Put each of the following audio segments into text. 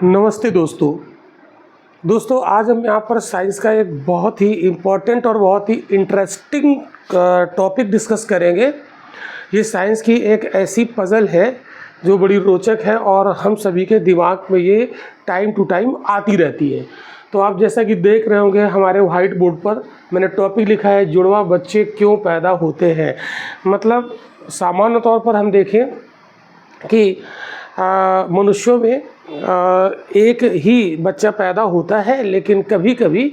नमस्ते दोस्तों आज हम यहाँ पर साइंस का एक बहुत ही इम्पोर्टेंट और बहुत ही इंटरेस्टिंग टॉपिक डिस्कस करेंगे। ये साइंस की एक ऐसी पज़ल है जो बड़ी रोचक है और हम सभी के दिमाग में ये टाइम टू टाइम आती रहती है। तो आप जैसा कि देख रहे होंगे हमारे वाइट बोर्ड पर मैंने टॉपिक लिखा है, जुड़वा बच्चे क्यों पैदा होते हैं। मतलब सामान्य तौर पर हम देखें कि मनुष्यों में एक ही बच्चा पैदा होता है, लेकिन कभी कभी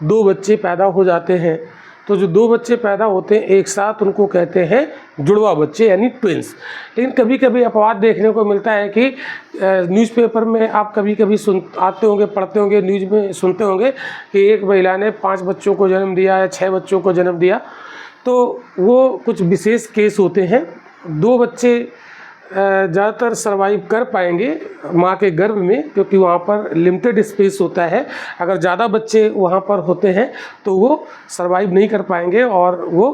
दो बच्चे पैदा हो जाते हैं। तो जो दो बच्चे पैदा होते हैं एक साथ उनको कहते हैं जुड़वा बच्चे यानी ट्विंस। लेकिन कभी कभी अपवाद देखने को मिलता है कि न्यूज़पेपर में आप कभी कभी आते होंगे, पढ़ते होंगे, न्यूज़ में सुनते होंगे कि एक महिला ने 5 बच्चों को जन्म दिया या 6 बच्चों को जन्म दिया। तो वो कुछ विशेष केस होते हैं। 2 बच्चे ज़्यादातर सर्वाइव कर पाएंगे माँ के गर्भ में, क्योंकि वहाँ पर लिमिटेड स्पेस होता है। अगर ज़्यादा बच्चे वहाँ पर होते हैं तो वो सर्वाइव नहीं कर पाएंगे और वो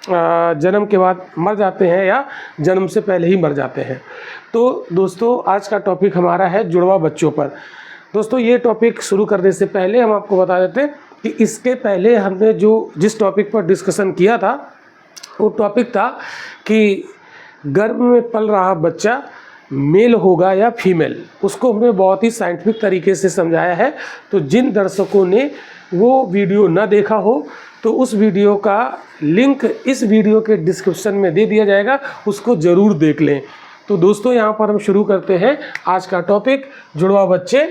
जन्म के बाद मर जाते हैं या जन्म से पहले ही मर जाते हैं। तो दोस्तों आज का टॉपिक हमारा है जुड़वा बच्चों पर। दोस्तों ये टॉपिक शुरू करने से पहले हम आपको बता देते हैं कि इसके पहले हमने जिस टॉपिक पर डिस्कशन किया था वो टॉपिक था कि गर्भ में पल रहा बच्चा मेल होगा या फीमेल। उसको हमने बहुत ही साइंटिफिक तरीके से समझाया है। तो जिन दर्शकों ने वो वीडियो ना देखा हो तो उस वीडियो का लिंक इस वीडियो के डिस्क्रिप्शन में दे दिया जाएगा, उसको ज़रूर देख लें। तो दोस्तों यहाँ पर हम शुरू करते हैं आज का टॉपिक, जुड़वा बच्चे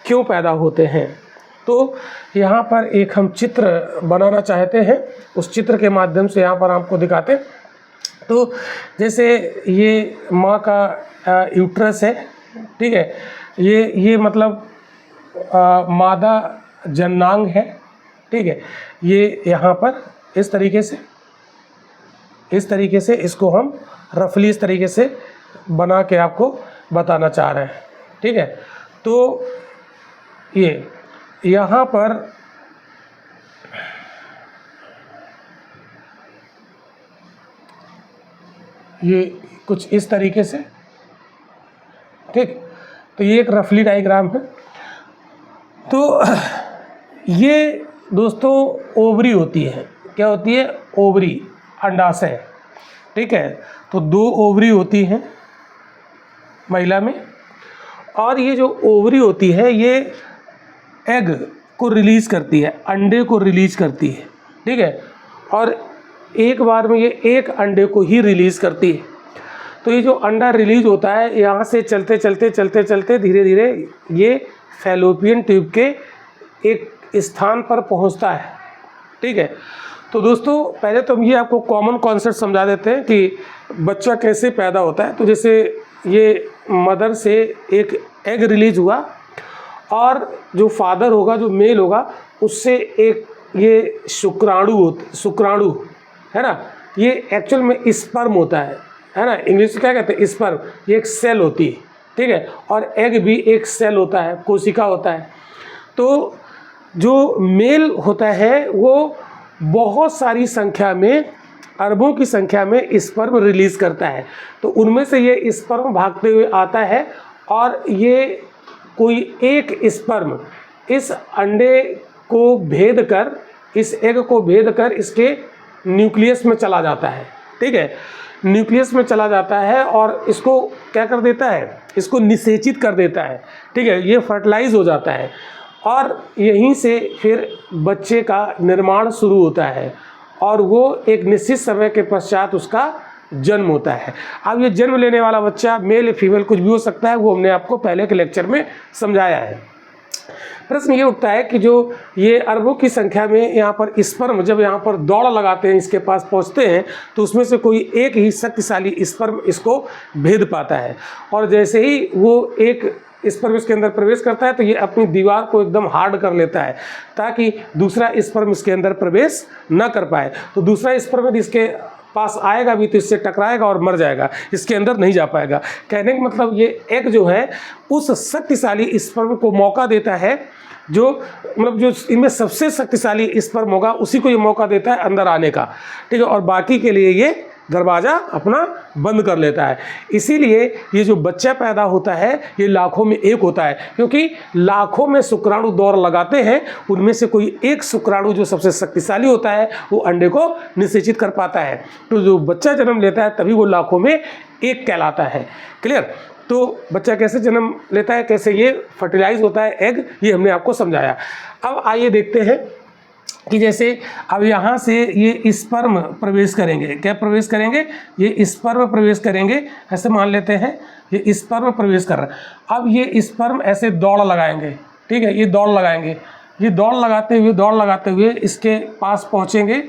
क्यों पैदा होते हैं। तो यहाँ पर एक हम चित्र बनाना चाहते हैं, उस चित्र के माध्यम से यहाँ पर आपको दिखाते हैं। तो जैसे ये माँ का यूट्रस है, ठीक है, ये मतलब मादा जननांग है, ठीक है। ये यहाँ पर इस तरीके से इसको हम रफली इस तरीके से बना के आपको बताना चाह रहे हैं, ठीक है। तो ये यहाँ पर ये कुछ इस तरीके से, ठीक। तो ये एक रफली डायग्राम है। तो ये दोस्तों ओवरी होती है। क्या होती है? ओवरी, अंडाशय, ठीक है। तो 2 ओवरी होती हैं महिला में, और ये जो ओवरी होती है ये एग को रिलीज़ करती है, अंडे को रिलीज़ करती है, ठीक है। और एक बार में ये एक अंडे को ही रिलीज़ करती है। तो ये जो अंडा रिलीज होता है यहाँ से चलते धीरे धीरे ये फैलोपियन ट्यूब के एक स्थान पर पहुँचता है, ठीक है। तो दोस्तों पहले तो हम ये आपको कॉमन कॉन्सेप्ट समझा देते हैं कि बच्चा कैसे पैदा होता है। तो जैसे ये मदर से एक एग रिलीज हुआ और जो फादर होगा, जो मेल होगा, उससे एक ये शुक्राणु है ना, ये एक्चुअल में स्पर्म होता है ना। इंग्लिश में क्या कहते हैं? स्पर्म। ये एक सेल होती है, ठीक है। और एग भी एक सेल होता है, कोशिका होता है। तो जो मेल होता है वो बहुत सारी संख्या में, अरबों की संख्या में स्पर्म रिलीज़ करता है। तो उनमें से ये स्पर्म भागते हुए आता है और ये कोई एक स्पर्म इस अंडे को भेद कर, इस एग को भेद कर इसके न्यूक्लियस में चला जाता है, ठीक है। न्यूक्लियस में चला जाता है और इसको क्या कर देता है? इसको निषेचित कर देता है, ठीक है। ये फर्टिलाइज हो जाता है और यहीं से फिर बच्चे का निर्माण शुरू होता है और वो एक निश्चित समय के पश्चात उसका जन्म होता है। अब ये जन्म लेने वाला बच्चा मेल या फीमेल कुछ भी हो सकता है, वो हमने आपको पहले के लेक्चर में समझाया है। प्रश्न ये उठता है कि जो ये अरबों की संख्या में यहाँ पर स्पर्म जब यहाँ पर दौड़ लगाते हैं, इसके पास पहुँचते हैं, तो उसमें से कोई एक ही शक्तिशाली स्पर्म इसको भेद पाता है। और जैसे ही वो एक स्पर्म इसके अंदर प्रवेश करता है तो ये अपनी दीवार को एकदम हार्ड कर लेता है ताकि दूसरा स्पर्म इसके अंदर प्रवेश न कर पाए। तो दूसरा स्पर्म यदि इसके पास आएगा भी तो इससे टकराएगा और मर जाएगा, इसके अंदर नहीं जा पाएगा। कहने का मतलब ये एग जो है उस शक्तिशाली स्पर्म को मौका देता है, जो मतलब जो इनमें सबसे शक्तिशाली स्पर्म होगा उसी को ये मौका देता है अंदर आने का, ठीक है। और बाकी के लिए ये दरवाज़ा अपना बंद कर लेता है। इसीलिए ये जो बच्चा पैदा होता है ये लाखों में एक होता है, क्योंकि लाखों में शुक्राणु दौड़ लगाते हैं, उनमें से कोई एक शुक्राणु जो सबसे शक्तिशाली होता है वो अंडे को निषेचित कर पाता है। तो जो बच्चा जन्म लेता है तभी वो लाखों में एक कहलाता है। क्लियर? तो बच्चा कैसे जन्म लेता है, कैसे ये फर्टिलाइज होता है एग, ये हमने आपको समझाया। अब आइए देखते हैं कि जैसे अब यहाँ से ये स्पर्म प्रवेश करेंगे, क्या प्रवेश करेंगे, ये स्पर्म प्रवेश करेंगे, ऐसे मान लेते हैं ये स्पर्म प्रवेश कर रहा है। अब ये स्पर्म ऐसे दौड़ लगाएंगे, ठीक है, ये दौड़ लगाएंगे, ये दौड़ लगाते हुए इसके पास पहुँचेंगे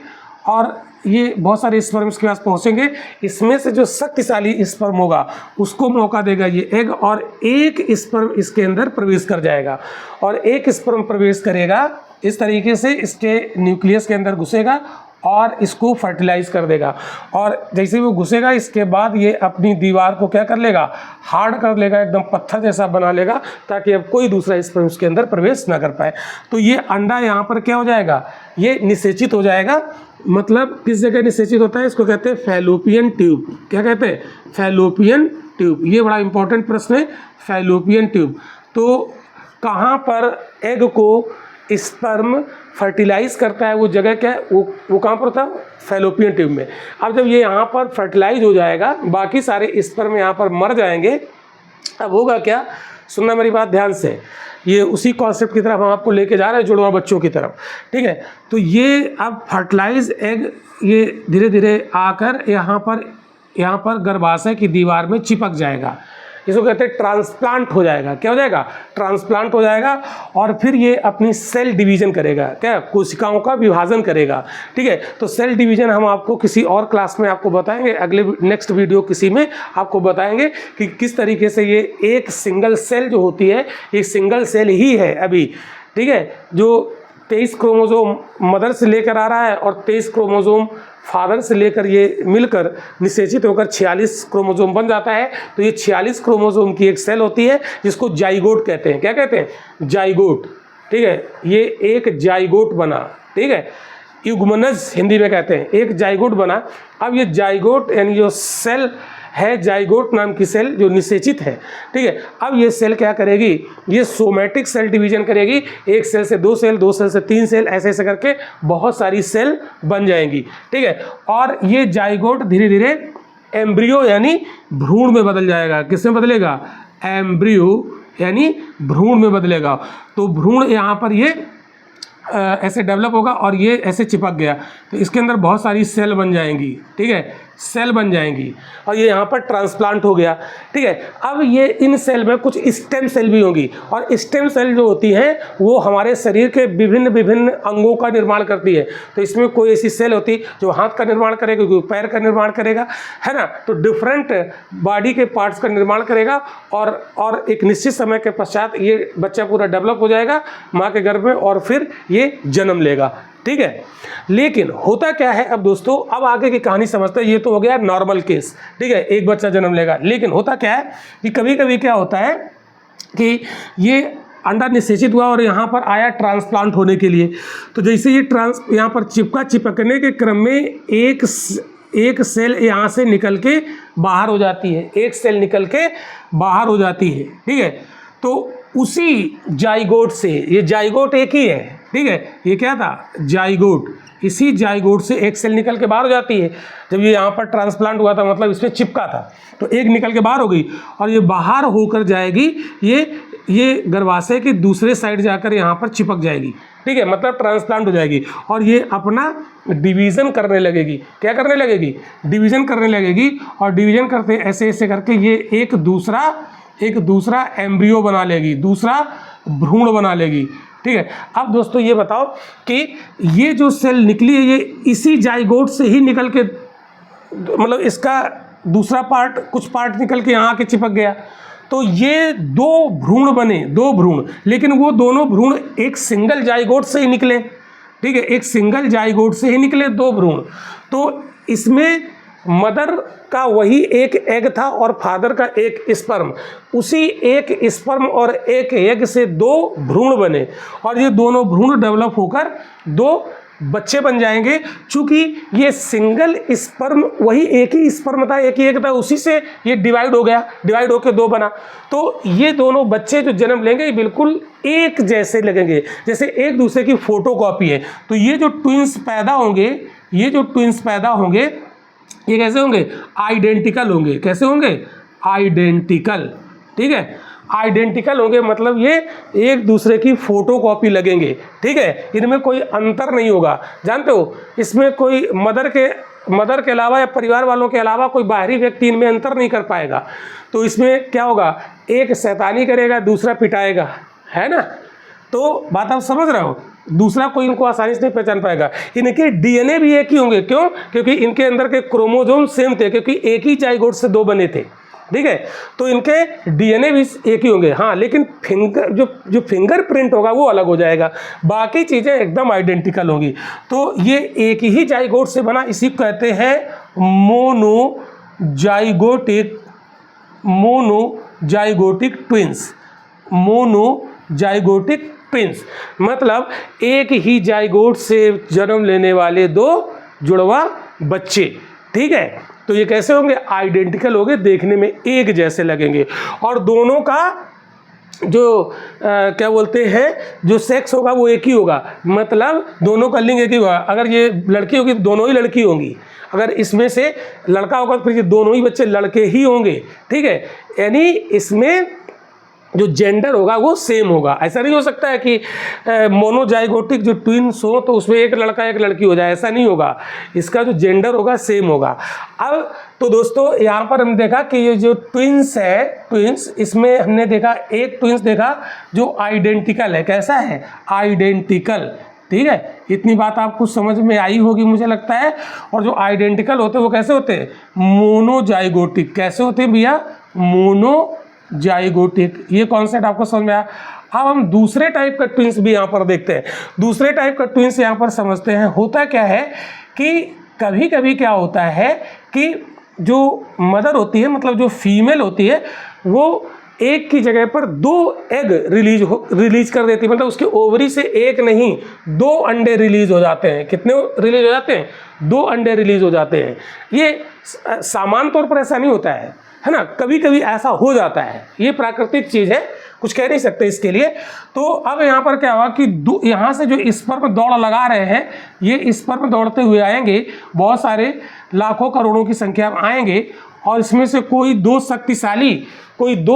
और ये बहुत सारे स्पर्म इसके पास पहुँचेंगे। इसमें से जो शक्तिशाली स्पर्म होगा उसको मौका देगा ये एग, और एक स्पर्म इसके अंदर प्रवेश कर जाएगा, और एक स्पर्म प्रवेश करेगा इस तरीके से इसके न्यूक्लियस के अंदर घुसेगा और इसको फर्टिलाइज कर देगा। और जैसे वो घुसेगा इसके बाद ये अपनी दीवार को क्या कर लेगा, हार्ड कर लेगा, एकदम पत्थर जैसा बना लेगा, ताकि अब कोई दूसरा स्पर्म उसके अंदर प्रवेश ना कर पाए। तो ये अंडा यहाँ पर क्या हो जाएगा, ये निषेचित हो जाएगा। मतलब किस जगह निषेचित होता है, इसको कहते हैं फैलोपियन ट्यूब। क्या कहते हैं, फैलोपियन ट्यूब। ये बड़ा इंपॉर्टेंट प्रश्न है, फैलोपियन ट्यूब। तो कहाँ पर एग को स्पर्म फर्टिलाइज करता है, वो जगह क्या है, वो कहाँ पर था, फैलोपियन ट्यूब में। अब जब ये यहाँ पर फर्टिलाइज हो जाएगा, बाकी सारे स्पर्म यहाँ पर मर जाएंगे। अब होगा क्या, सुनना मेरी बात ध्यान से, ये उसी कॉन्सेप्ट की तरफ हम आपको लेके जा रहे हैं, जुड़वा बच्चों की तरफ, ठीक है। तो ये अब फर्टिलाइज एग ये धीरे धीरे आकर यहाँ पर गर्भाशय की दीवार में चिपक जाएगा। इसको कहते हैं ट्रांसप्लांट हो जाएगा। क्या हो जाएगा, ट्रांसप्लांट हो जाएगा। और फिर ये अपनी सेल डिवीजन करेगा, क्या, कोशिकाओं का विभाजन करेगा, ठीक है। तो सेल डिवीजन हम आपको किसी और क्लास में आपको बताएंगे, अगले नेक्स्ट वीडियो किसी में आपको बताएंगे कि किस तरीके से ये एक सिंगल सेल जो होती है, ये सिंगल सेल ही है अभी, ठीक है, जो 23 क्रोमोसोम मदर से लेकर आ रहा है और 23 क्रोमोसोम फादर से लेकर ये मिलकर निषेचित होकर 46 क्रोमोसोम बन जाता है। तो ये 46 क्रोमोसोम की एक सेल होती है जिसको जाइगोट कहते हैं। क्या कहते हैं, जाइगोट, ठीक है। ये एक जाइगोट बना, ठीक है, युग्मनज हिंदी में कहते हैं, एक जाइगोट बना। अब ये जाइगोट यानी जो सेल है, जाइगोट नाम की सेल जो निषेचित है, ठीक है। अब ये सेल क्या करेगी, ये सोमैटिक सेल डिवीजन करेगी, एक सेल से 2 सेल, 2 सेल से 3 सेल, ऐसे ऐसे करके बहुत सारी सेल बन जाएंगी, ठीक है। और ये जाइगोट धीरे धीरे एम्ब्रियो यानी भ्रूण में बदल जाएगा। किस में बदलेगा, एम्ब्रियो यानी भ्रूण में बदलेगा। तो भ्रूण यहाँ पर ये ऐसे डेवलप होगा और ये ऐसे चिपक गया, तो इसके अंदर बहुत सारी सेल बन जाएंगी, ठीक है, सेल बन जाएंगी, और ये यहाँ पर ट्रांसप्लांट हो गया, ठीक है। अब ये इन सेल में कुछ स्टेम सेल भी होंगी, और स्टेम सेल जो होती हैं वो हमारे शरीर के विभिन्न विभिन्न अंगों का निर्माण करती है। तो इसमें कोई ऐसी सेल होती जो हाथ का निर्माण करेगा, कोई पैर का निर्माण करेगा, है ना। तो डिफरेंट बॉडी के पार्ट्स का निर्माण करेगा, और एक निश्चित समय के पश्चात ये बच्चा पूरा डेवलप हो जाएगा माँ के गर्भ में, और फिर ये जन्म लेगा, ठीक है। लेकिन होता क्या है, अब दोस्तों अब आगे की कहानी समझते हैं। ये तो हो गया नॉर्मल केस, ठीक है, एक बच्चा जन्म लेगा। लेकिन होता क्या है कि कभी कभी क्या होता है कि ये अंडा निषेचित हुआ और यहाँ पर आया ट्रांसप्लांट होने के लिए। तो जैसे ये यहाँ पर चिपकने के क्रम में एक सेल यहाँ से निकल के बाहर हो जाती है, एक सेल निकल के बाहर हो जाती है, ठीक है। तो उसी जाइगोट से, ये जाइगोट एक ही है, ठीक है, ये क्या था, जाइगोट, इसी जाइगोट से एक सेल निकल के बाहर हो जाती है। जब ये यहाँ पर ट्रांसप्लांट हुआ था, मतलब इसमें चिपका था, तो एक निकल के बाहर हो गई, और ये बाहर होकर जाएगी, ये गर्भाशय की दूसरे साइड जाकर यहाँ पर चिपक जाएगी, ठीक है, मतलब ट्रांसप्लांट हो जाएगी, और ये अपना डिवीज़न करने लगेगी। क्या करने लगेगी, डिवीज़न करने लगेगी, और डिवीज़न करते ऐसे ऐसे करके ये एक दूसरा एम्ब्रियो बना लेगी, दूसरा भ्रूण बना लेगी, ठीक है। अब दोस्तों ये बताओ कि ये जो सेल निकली है ये इसी जाइगोट से ही निकल के, मतलब इसका दूसरा पार्ट, कुछ पार्ट निकल के यहाँ के चिपक गया। तो ये 2 भ्रूण बने, 2 भ्रूण, लेकिन वो दोनों भ्रूण एक सिंगल जाइगोट से ही निकले, ठीक है, एक सिंगल जाइगोट से ही निकले 2 भ्रूण। तो इसमें मदर का वही एक एग था और फादर का एक स्पर्म, उसी एक स्पर्म और एक एग से 2 भ्रूण बने, और ये दोनों भ्रूण डेवलप होकर 2 बच्चे बन जाएंगे। चूंकि ये सिंगल स्पर्म, वही एक ही स्पर्म था, एक ही एक था, उसी से ये डिवाइड हो गया, डिवाइड होकर दो बना। तो ये दोनों बच्चे जो जन्म लेंगे ये बिल्कुल एक जैसे लगेंगे, जैसे एक दूसरे की फोटोकॉपी है। तो ये जो ट्विंस पैदा होंगे, ये जो ट्विंस पैदा होंगे ये कैसे होंगे? आइडेंटिकल होंगे। कैसे होंगे? आइडेंटिकल। ठीक है, आइडेंटिकल होंगे, मतलब ये एक दूसरे की फोटोकॉपी लगेंगे। ठीक है, इनमें कोई अंतर नहीं होगा। जानते हो, इसमें कोई मदर के अलावा या परिवार वालों के अलावा कोई बाहरी व्यक्ति इनमें अंतर नहीं कर पाएगा। तो इसमें क्या होगा? एक शैतानी करेगा, दूसरा पिटाएगा, है ना? तो बात आप समझ रहे हो? दूसरा कोई इनको आसानी से नहीं पहचान पाएगा। इनके डीएनए भी एक ही होंगे। क्यों? क्योंकि इनके अंदर के क्रोमोसोम सेम थे, क्योंकि एक ही जाइगोट से दो बने थे। ठीक है, तो इनके डीएनए भी एक ही होंगे। हाँ, लेकिन जो फिंगरप्रिंट होगा वो अलग हो जाएगा, बाकी चीज़ें एकदम आइडेंटिकल होंगी। तो ये एक ही जाइगोट से बना, इसी को कहते हैं मोनोजाइगोटिक ट्विंस। मोनोजाइगोटिक ट्विंस मतलब एक ही जाइगोट से जन्म लेने वाले दो जुड़वा बच्चे। ठीक है, तो ये कैसे होंगे? आइडेंटिकल होंगे, देखने में एक जैसे लगेंगे, और दोनों का जो क्या बोलते हैं, जो सेक्स होगा वो एक ही होगा, मतलब दोनों का लिंग एक ही होगा। अगर ये लड़की होगी तो दोनों ही लड़की होंगी, अगर इसमें से लड़का होगा तो फिर ये दोनों ही बच्चे लड़के ही होंगे। ठीक है, यानी इसमें जो जेंडर होगा वो सेम होगा। ऐसा नहीं हो सकता है कि मोनोजाइगोटिक जो ट्विंस हो तो उसमें एक लड़का एक लड़की हो जाए, ऐसा नहीं होगा। इसका जो जेंडर होगा सेम होगा। अब तो दोस्तों यहाँ पर हमने देखा कि ये जो ट्विंस है, ट्विंस, इसमें हमने देखा एक ट्विंस देखा जो आइडेंटिकल है। कैसा है? आइडेंटिकल। ठीक है, इतनी बात आपको समझ में आई होगी मुझे लगता है। और जो आइडेंटिकल होते हैं वो कैसे होते हैं? मोनोजाइगोटिक। कैसे होते हैं भैया? मोनोजाइगोटिक। ये कॉन्सेप्ट आपको समझ में आया। अब हम दूसरे टाइप का ट्विंस भी यहाँ पर देखते हैं। दूसरे टाइप का ट्विंस यहाँ पर समझते हैं। होता क्या है कि कभी कभी क्या होता है कि जो मदर होती है, मतलब जो फीमेल होती है, वो एक की जगह पर दो एग रिलीज कर देती है। मतलब उसके ओवरी से एक नहीं, दो अंडे रिलीज हो जाते हैं। कितने रिलीज हो जाते हैं? दो अंडे रिलीज हो जाते हैं। ये सामान्य तौर पर ऐसा नहीं होता है ना? कभी कभी ऐसा हो जाता है, ये प्राकृतिक चीज़ है, कुछ कह नहीं सकते इसके लिए। तो अब यहाँ पर क्या हुआ कि यहाँ से जो स्पर्म दौड़ लगा रहे हैं, ये स्पर्म दौड़ते हुए आएंगे, बहुत सारे लाखों करोड़ों की संख्या में आएंगे, और इसमें से कोई दो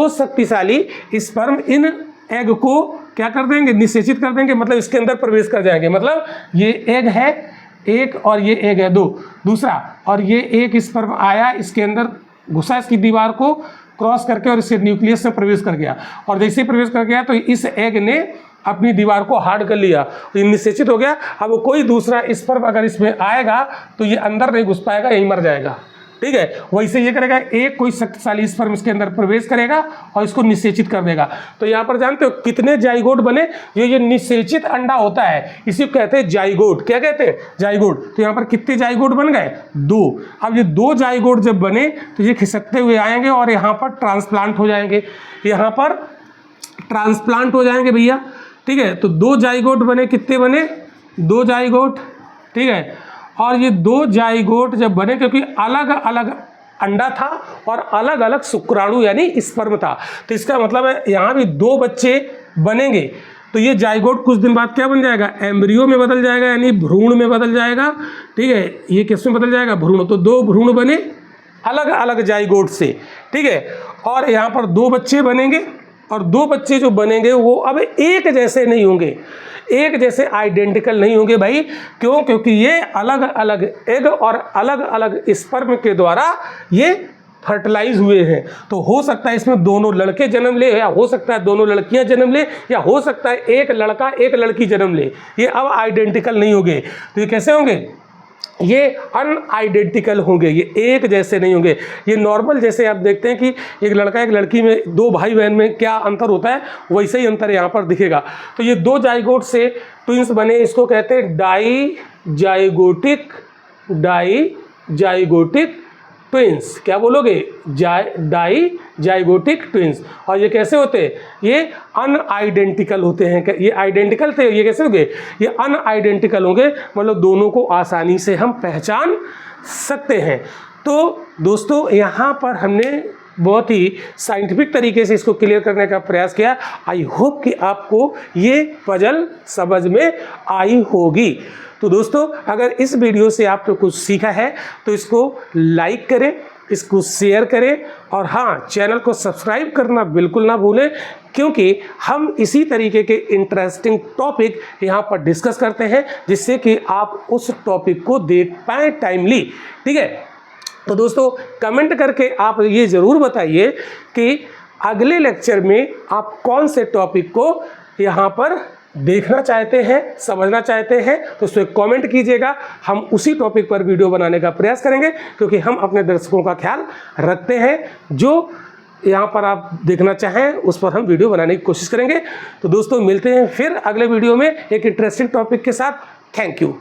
शक्तिशाली स्पर्म इन एग को क्या कर देंगे? निषेचित कर देंगे, मतलब इसके अंदर प्रवेश कर जाएंगे। मतलब ये एग है एक और ये एग है दो, दूसरा, और ये एक स्पर्म आया, इसके अंदर घुसा, इसकी दीवार को क्रॉस करके और इससे न्यूक्लियस में प्रवेश कर गया। और जैसे ही प्रवेश कर गया तो इस एग ने अपनी दीवार को हार्ड कर लिया, ये निषेचित हो गया। अब कोई दूसरा स्पर्म अगर इसमें आएगा तो ये अंदर नहीं घुस पाएगा, यहीं मर जाएगा। ठीक है, वैसे ये करेगा, एक कोई शक्तिशाली स्पर्म इसके अंदर प्रवेश करेगा और इसको निषेचित कर देगा। तो यहाँ पर जानते हो कितने जाइगोट बने? ये निषेचित अंडा होता है, इसी को कहते हैं जाइगोट। क्या कहते हैं? जाइगोट। तो यहाँ पर कितने जाइगोट बन गए? दो। अब ये दो जाइगोट जब बने तो ये खिसकते हुए आएंगे और यहाँ पर ट्रांसप्लांट हो जाएंगे, यहाँ पर ट्रांसप्लांट हो जाएंगे भैया। ठीक है, तो दो जाइगोट बने, कितने बने? दो जाइगोट। ठीक है, और ये दो जाइगोट जब बने, क्योंकि अलग अलग अंडा था और अलग अलग शुक्राणु यानी स्पर्म था, तो इसका मतलब है यहाँ भी दो बच्चे बनेंगे। तो ये जाइगोट कुछ दिन बाद क्या बन जाएगा? एम्ब्रियो में बदल जाएगा, यानी भ्रूण में बदल जाएगा। ठीक है, ये किस में बदल जाएगा? भ्रूण। तो दो भ्रूण बने अलग अलग जाइगोट से। ठीक है, और यहाँ पर दो बच्चे बनेंगे, और दो बच्चे जो बनेंगे वो अब एक जैसे नहीं होंगे, एक जैसे आइडेंटिकल नहीं होंगे भाई। क्यों? क्योंकि ये अलग अलग एग और अलग अलग स्पर्म के द्वारा ये फर्टिलाइज हुए हैं। तो हो सकता है इसमें दोनों लड़के जन्म ले, या हो सकता है दोनों लड़कियां जन्म ले, या हो सकता है एक लड़का एक लड़की जन्म ले। ये अब आइडेंटिकल नहीं होंगे। तो ये कैसे होंगे? ये अनआइडेंटिकल होंगे, ये एक जैसे नहीं होंगे। ये नॉर्मल जैसे आप देखते हैं कि एक लड़का एक लड़की में, दो भाई बहन में क्या अंतर होता है, वैसे ही अंतर यहाँ पर दिखेगा। तो ये दो जाइगोट से ट्विंस बने, इसको कहते हैं डाईजाइगोटिक ट्विंस, क्या बोलोगे, डाइजाइगोटिक ट्विंस। और ये कैसे होते हैं, ये अनआइडेंटिकल होते हैं। ये आइडेंटिकल थे, ये कैसे होंगे, ये अनआइडेंटिकल होंगे, मतलब दोनों को आसानी से हम पहचान सकते हैं। तो दोस्तों यहाँ पर हमने बहुत ही साइंटिफिक तरीके से इसको क्लियर करने का प्रयास किया। आई होप कि आपको ये पजल समझ में आई होगी। तो दोस्तों अगर इस वीडियो से आपने कुछ सीखा है तो इसको लाइक करें, इसको शेयर करें, और हाँ, चैनल को सब्सक्राइब करना बिल्कुल ना भूलें, क्योंकि हम इसी तरीके के इंटरेस्टिंग टॉपिक यहाँ पर डिस्कस करते हैं, जिससे कि आप उस टॉपिक को देख पाएँ टाइमली। ठीक है, तो दोस्तों कमेंट करके आप ये ज़रूर बताइए कि अगले लेक्चर में आप कौन से टॉपिक को यहाँ पर देखना चाहते हैं, समझना चाहते हैं, तो उसमें कमेंट कीजिएगा। हम उसी टॉपिक पर वीडियो बनाने का प्रयास करेंगे, क्योंकि हम अपने दर्शकों का ख्याल रखते हैं। जो यहाँ पर आप देखना चाहें उस पर हम वीडियो बनाने की कोशिश करेंगे। तो दोस्तों मिलते हैं फिर अगले वीडियो में एक इंटरेस्टिंग टॉपिक के साथ। Thank you.